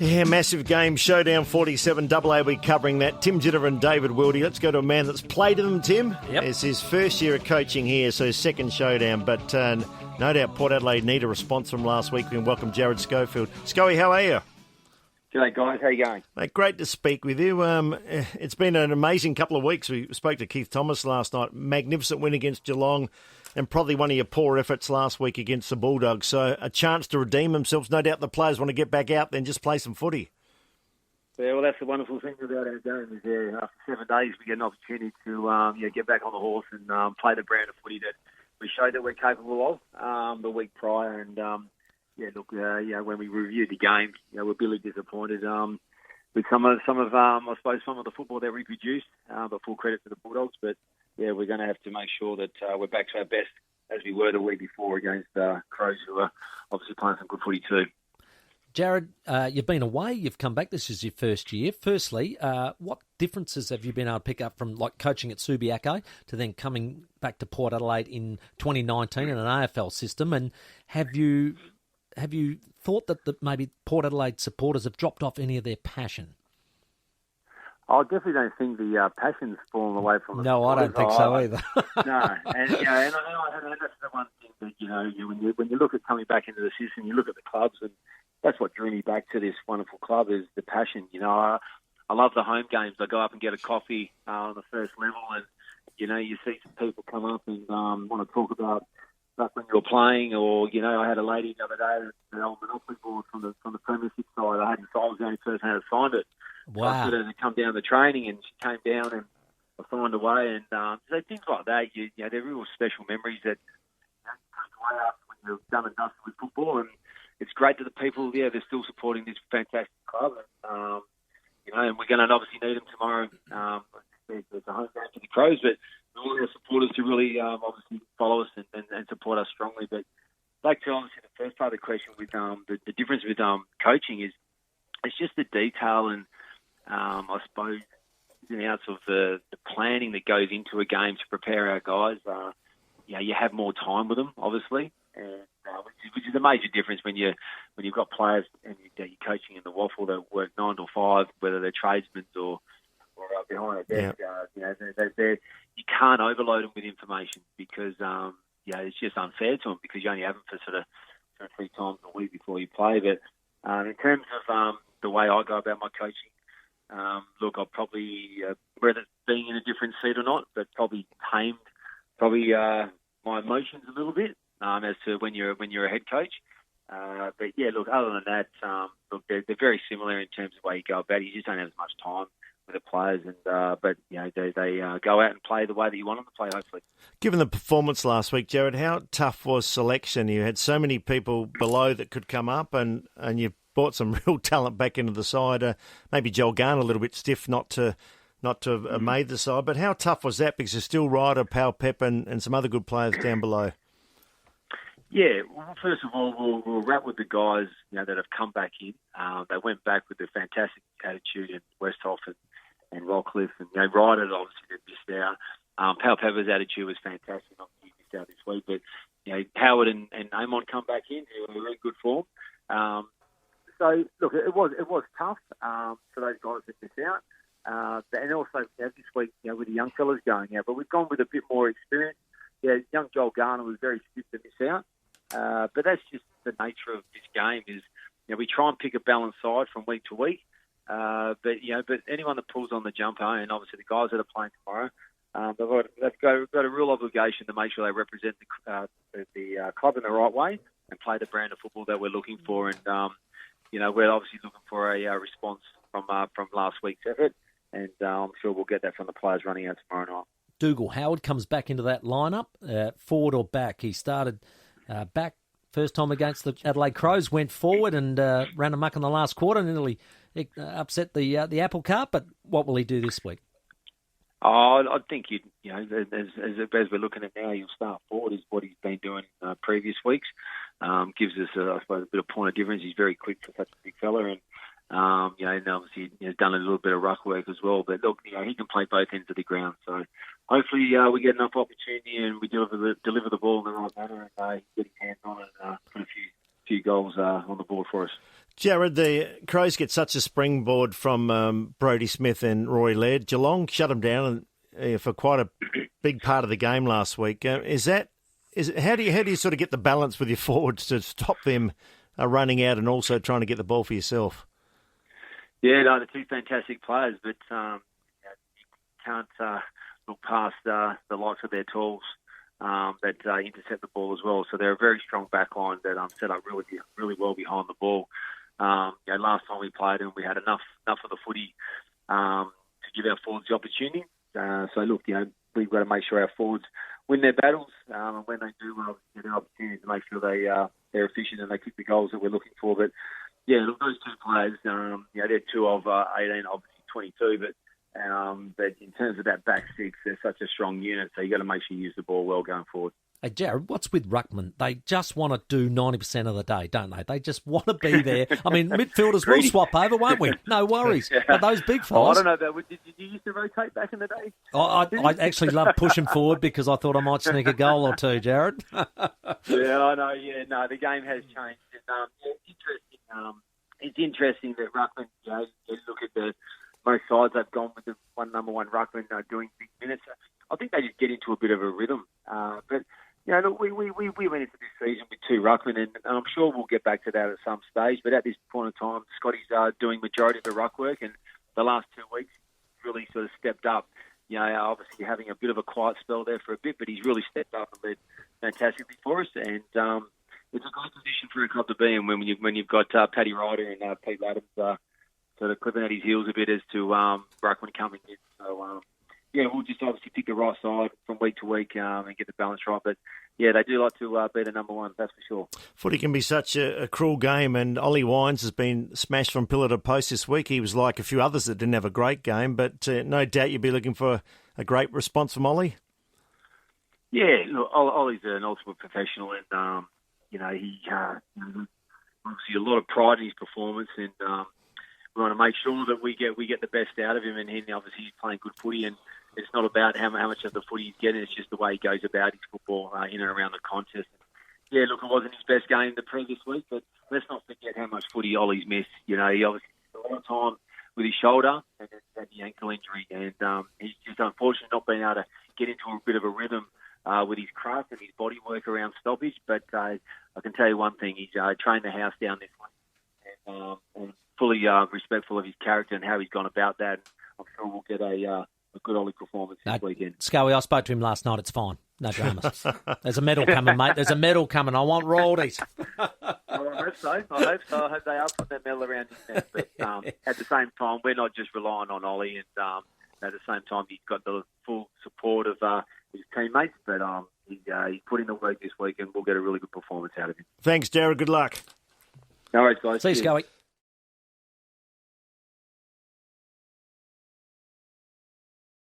Yeah, massive game, Showdown 47, AA we're covering that. Tim Jitter and David Wildy. Let's go to a man that's played with them, Tim. Yep. It's his first year of coaching here, so his second Showdown. But no doubt Port Adelaide need a response from last week. We can welcome Jarrad Schofield. Scoey, how are you? G'day, guys. How you going? Mate, great to speak with you. It's been an amazing couple of weeks. We spoke to Keith Thomas last night. Magnificent win against Geelong and probably one of your poor efforts last week against the Bulldogs. So a chance to redeem themselves. No doubt the players want to get back out there and just play some footy. Yeah, well, that's the wonderful thing about our game is after 7 days we get an opportunity to get back on the horse and play the brand of footy that we showed that we're capable of the week prior. And, when we reviewed the game, we're really disappointed with some of the football that we produced, but full credit to the Bulldogs. But, yeah, we're going to have to make sure that we're back to our best as we were the week before against Crows, who are obviously playing some good footy too. Jarrad, you've been away, you've come back, this is your first year. Firstly, what differences have you been able to pick up from like coaching at FIVEaa to then coming back to Port Adelaide in 2019 in an AFL system? And have you thought that maybe Port Adelaide supporters have dropped off any of their passion? I definitely don't think the passion's fallen away from the No, I don't think so either. No, and that's the one thing that when you look at coming back into the system, you look at the clubs, and that's what drew me back to this wonderful club is the passion. I love the home games. I go up and get a coffee on the first level, and you see some people come up and want to talk about back when you were playing, or I had a lady the other day, the old Monopoly board from the Premiership side. I was the only person who had signed it. Wow. I got her to come down the training, and she came down and I signed away, and so things like that. They're real special memories that take away after when you're done and dusted with football, and it's great that the people, they're still supporting this fantastic club, and we're going to obviously need them tomorrow. It's a home game for the Crows, but we want our supporters to really obviously follow us and support us strongly. But back to obviously the first part of the question with the difference with coaching is it's just the detail and I suppose in and outs of the planning that goes into a game to prepare our guys. You have more time with them, obviously, and which is a major difference when you've got players and you're coaching in the waffle that work 9 to 5, whether they're tradesmen or behind a desk. Yeah. You can't overload them with information because it's just unfair to them because you only have them for sort of 2 or 3 times a week before you play. But in terms of the way I go about my coaching, I'll probably, whether it's being in a different seat or not, but probably tamed my emotions a little bit as to when you're a head coach. But yeah, other than that, they're very similar in terms of the way you go about it. You just don't have as much time with the players, and but they go out and play the way that you want them to play. Hopefully, given the performance last week, Jarrad, how tough was selection? You had so many people below that could come up, and you brought some real talent back into the side. Maybe Joel Garner a little bit stiff not to have made the side, but how tough was that? Because there's still Ryder, Powell, Pep, and some other good players down below. Yeah, well, first of all, we'll wrap with the guys that have come back in. They went back with a fantastic attitude in Westhoff and Rockcliffe, and Ryder obviously did miss out. Powell Pepper's attitude was fantastic. Obviously he missed out this week, but Howard and Amon come back in who are in good form. So look, it was tough for those guys that missed out. And also this week, with the young fellas going out, but we've gone with a bit more experience. Young Joel Garner was very stiff to miss out, but that's just the nature of this game. Is we try and pick a balanced side from week to week, but anyone that pulls on the jumper, and obviously the guys that are playing tomorrow, they've got a real obligation to make sure they represent the club in the right way and play the brand of football that we're looking for. And we're obviously looking for a response from last week's effort. And I'm sure we'll get that from the players running out tomorrow night. Dougal Howard comes back into that lineup, forward or back. He started back first time against the Adelaide Crows, went forward and ran amok in the last quarter and nearly upset the apple cart. But what will he do this week? I think as we're looking at now, he'll start forward is what he's been doing previous weeks. Gives us, I suppose, a bit of point of difference. He's very quick for such a big fella, and obviously he's done a little bit of ruck work as well. But look, he can play both ends of the ground. So hopefully we get enough opportunity and we deliver the ball in the right manner and get his hands on it and put a few goals on the board for us. Jarrad, the Crows get such a springboard from Brodie Smith and Roy Laird. Geelong shut them down for quite a big part of the game last week. How do you sort of get the balance with your forwards to stop them running out and also trying to get the ball for yourself? Yeah, no, they're two fantastic players, but you can't look past the likes of their tools that intercept the ball as well. So they're a very strong back line that set up really well behind the ball. Last time we played them, we had enough of the footy to give our forwards the opportunity. So look, we've got to make sure our forwards win their battles, and when they do, we'll get an opportunity to make sure they're efficient and they kick the goals that we're looking for. But yeah, look, those two players, they're two of 18, obviously 22, but in terms of that back six, they're such a strong unit, so you've got to make sure you use the ball well going forward. Hey, Jarrad, what's with ruckman? They just want to do 90% of the day, don't they? They just want to be there. I mean, midfielders will swap over, won't we? No worries. Yeah. But those big fellas... I don't know, did you used to rotate back in the day? I actually love pushing forward because I thought I might sneak a goal or two, Jarrad. Yeah, I know. Yeah, no, the game has changed. And, it's interesting. It's interesting that ruckman, you look at the most sides they've gone with the number one ruckman doing big minutes. I think they just get into a bit of a rhythm. But look, we went into this season with two ruckmen, and I'm sure we'll get back to that at some stage. But at this point in time, Scotty's doing majority of the ruck work, and the last 2 weeks really sort of stepped up. Obviously having a bit of a quiet spell there for a bit, but he's really stepped up and led fantastically for us. And it's a great position for a club to be in when you've got Paddy Ryder and Pete Adams sort of clipping at his heels a bit as to ruckman coming in. So. We'll just obviously pick the right side from week to week and get the balance right. But, they do like to be the number one, that's for sure. Footy can be such a cruel game, and Ollie Wines has been smashed from pillar to post this week. He was like a few others that didn't have a great game, but no doubt you'd be looking for a great response from Ollie. Yeah, look, Ollie's an ultimate professional, and, he obviously a lot of pride in his performance, and we want to make sure that we get the best out of him, and obviously he's playing good footy, and it's not about how much of the footy he's getting, it's just the way he goes about his football in and around the contest. Yeah, look, it wasn't his best game the previous week, but let's not forget how much footy Ollie's missed. He obviously spent a lot of time with his shoulder and then had the ankle injury, and he's just unfortunately not been able to get into a bit of a rhythm with his craft and his body work around stoppage. But I can tell you one thing, he's trained the house down this week, and fully respectful of his character and how he's gone about that. I'm sure we'll get a good Ollie performance this weekend. Scully, I spoke to him last night. It's fine. No dramas. There's a medal coming, mate. There's a medal coming. I want royalties. I hope so. I hope they are putting that medal around his neck. But at the same time, we're not just relying on Ollie. And at the same time, he's got the full support of his teammates. But he's put in the work this week, and we'll get a really good performance out of him. Thanks, Jarrad. Good luck. No worries, guys. See you, Scully.